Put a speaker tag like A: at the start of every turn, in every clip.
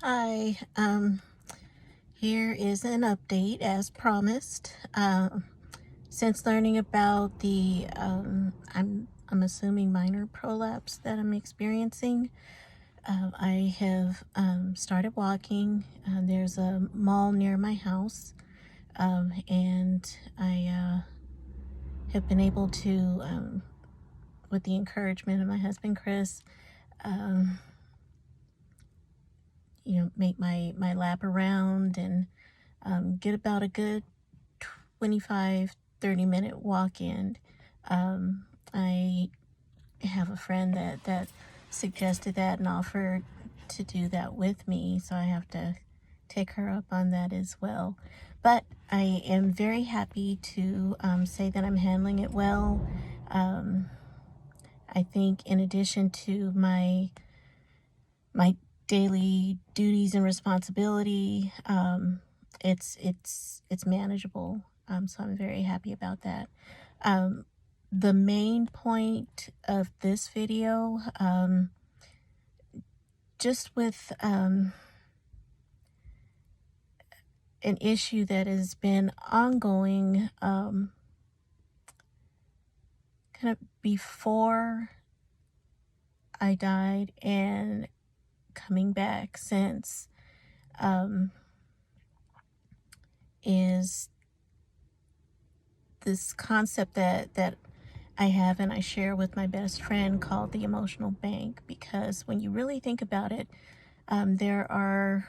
A: Hi, here is an update as promised. Since learning about the, I'm assuming minor prolapse that I'm experiencing, I have started walking. There's a mall near my house, and I have been able to, with the encouragement of my husband Chris, um, make my lap around and get about a good 25-30 minute walk in. I have a friend that suggested that and offered to do that with me, so I have to take her up on that as well. But I am very happy to say that I'm handling it well. Um, I think in addition to my daily duties and responsibility, it's manageable. So I'm very happy about that. Um, the main point of this video, just with an issue that has been ongoing, kind of before I died and coming back since, is this concept that I have and I share with my best friend called the emotional bank. Because when you really think about it, there are,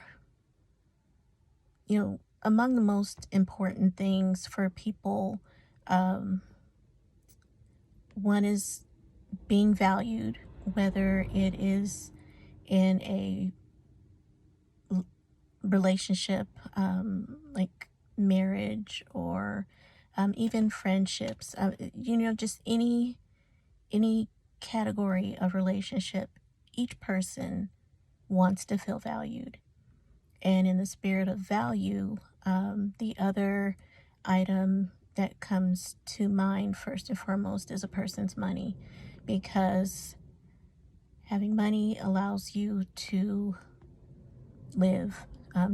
A: among the most important things for people, um, one is being valued, whether it is in a relationship, like marriage, or even friendships, just any category of relationship. Each person wants to feel valued. And in the spirit of value, the other item that comes to mind first and foremost is a person's money, because having money allows you to live,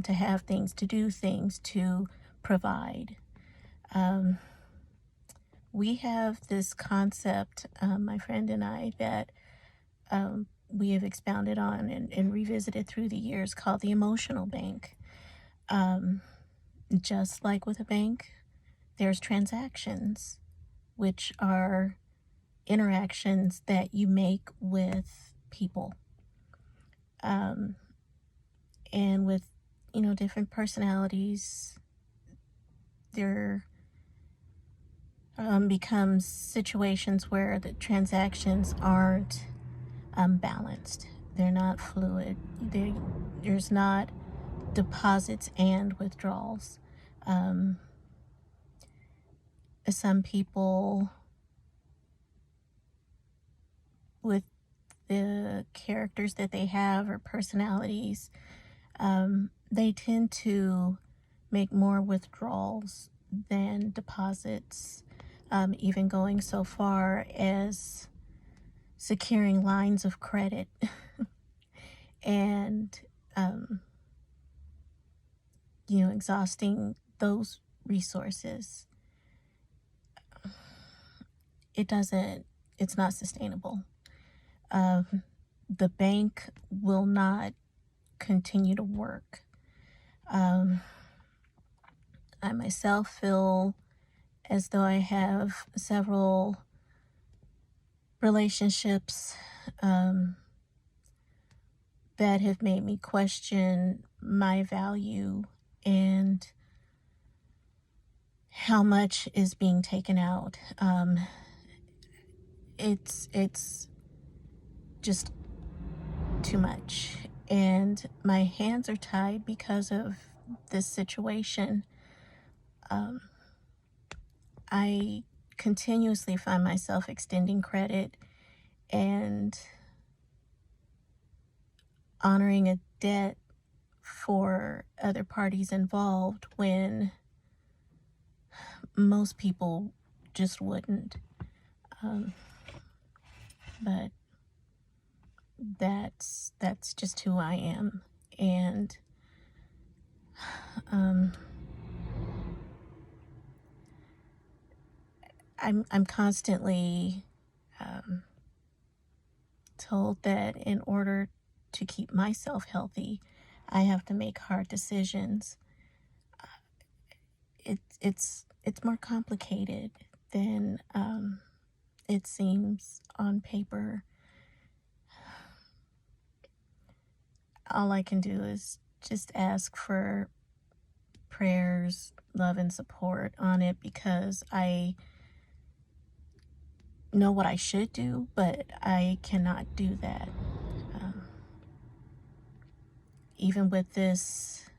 A: to have things, to do things, to provide. Um, we have this concept, my friend and I, that we have expounded on and revisited through the years, called the emotional bank. Um, just like with a bank, there's transactions, which are interactions that you make with people. And with, different personalities, there becomes situations where the transactions aren't balanced. They're not fluid. There's not deposits and withdrawals. Um, some people, with the characters that they have or personalities, they tend to make more withdrawals than deposits, even going so far as securing lines of credit and, exhausting those resources. It's not sustainable. The bank will not continue to work. I myself feel as though I have several relationships that have made me question my value and how much is being taken out. It's just too much, and my hands are tied because of this situation. I continuously find myself extending credit and honoring a debt for other parties involved when most people just wouldn't. But that's just who I am. And um, I'm constantly told that in order to keep myself healthy, I have to make hard decisions. It's more complicated than it seems on paper. All I can do is just ask for prayers, love, and support on it, because I know what I should do, but I cannot do that. Um, Even with this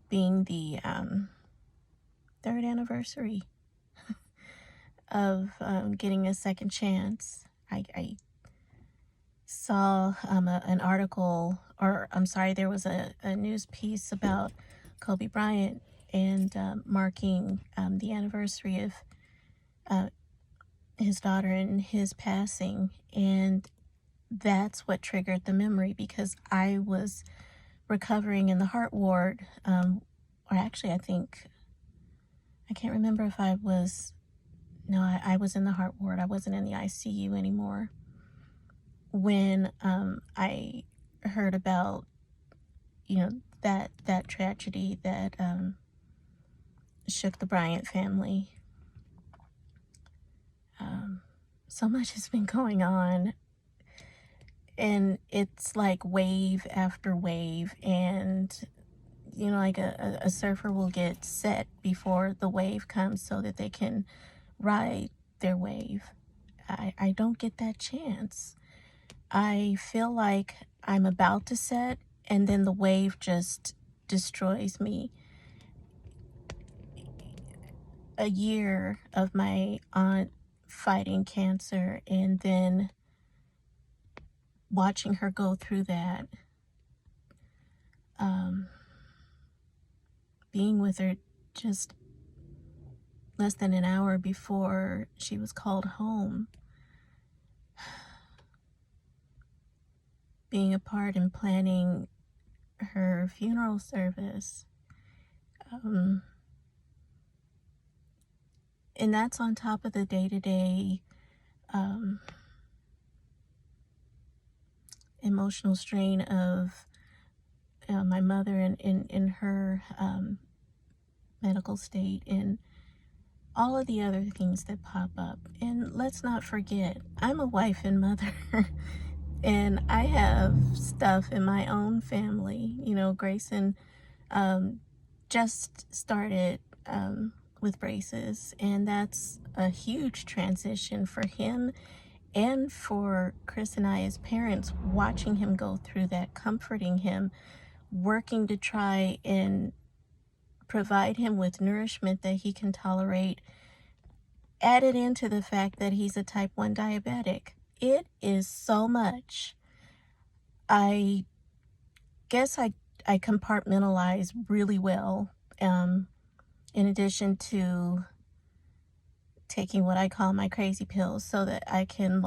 A: being the third anniversary of getting a second chance, I saw an article, or I'm sorry, there was a news piece about Kobe Bryant and marking the anniversary of his daughter and his passing. And that's what triggered the memory, because I was recovering in the heart ward. Or actually, I can't remember if I was, no, I was in the heart ward. I wasn't in the ICU anymore when I heard about, that tragedy that shook the Bryant family. So much has been going on, and it's like wave after wave, and like a surfer will get set before the wave comes so that they can ride their wave. I don't get that chance. I feel like I'm about to set, and then the wave just destroys me. A year of my aunt fighting cancer, and then watching her go through that, being with her just less than an hour before she was called home, being a part in planning her funeral service. And that's on top of the day-to-day emotional strain of my mother in her medical state, and all of the other things that pop up. And let's not forget, I'm a wife and mother. And I have stuff in my own family. Grayson just started with braces, and that's a huge transition for him and for Chris and I as parents, watching him go through that, comforting him, working to try and provide him with nourishment that he can tolerate, added into the fact that he's a type 1 diabetic. It is so much. I guess I compartmentalize really well, in addition to taking what I call my crazy pills, so that I can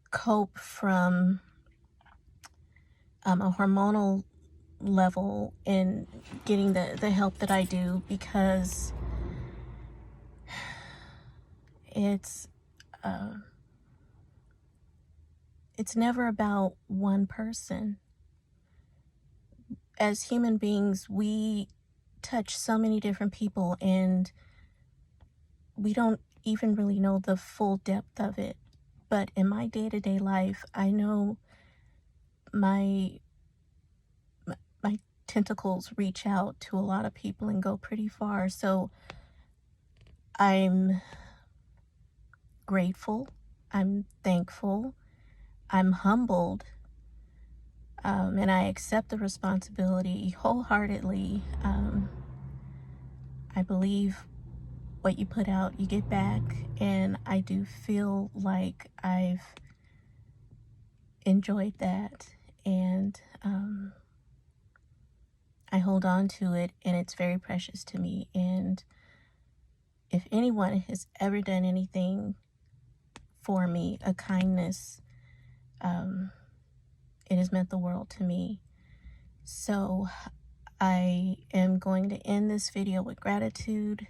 A: cope from a hormonal level and getting the help that I do, because it's never about one person. As human beings, we touch so many different people, and we don't even really know the full depth of it. But in my day-to-day life, I know my tentacles reach out to a lot of people and go pretty far. So I'm grateful, I'm thankful, I'm humbled, and I accept the responsibility wholeheartedly. I believe what you put out, you get back, and I do feel like I've enjoyed that, and I hold on to it, and it's very precious to me. And if anyone has ever done anything for me, a kindness, it it has meant the world to me. So I am going to end this video with gratitude,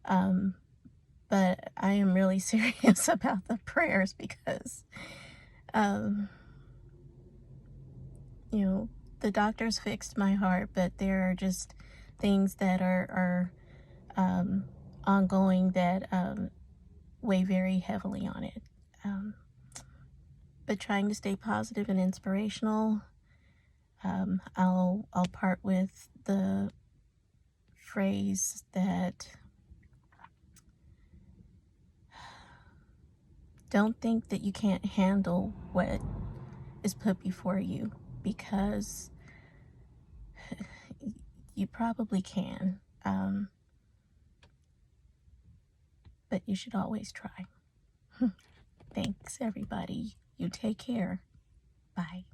A: but I am really serious about the prayers because, um, you know, the doctors fixed my heart, but there are just things that are ongoing that weigh very heavily on it. But trying to stay positive and inspirational. I'll part with the phrase that don't think that you can't handle what is put before you, because you probably can, but you should always try. Thanks, everybody. You take care. Bye.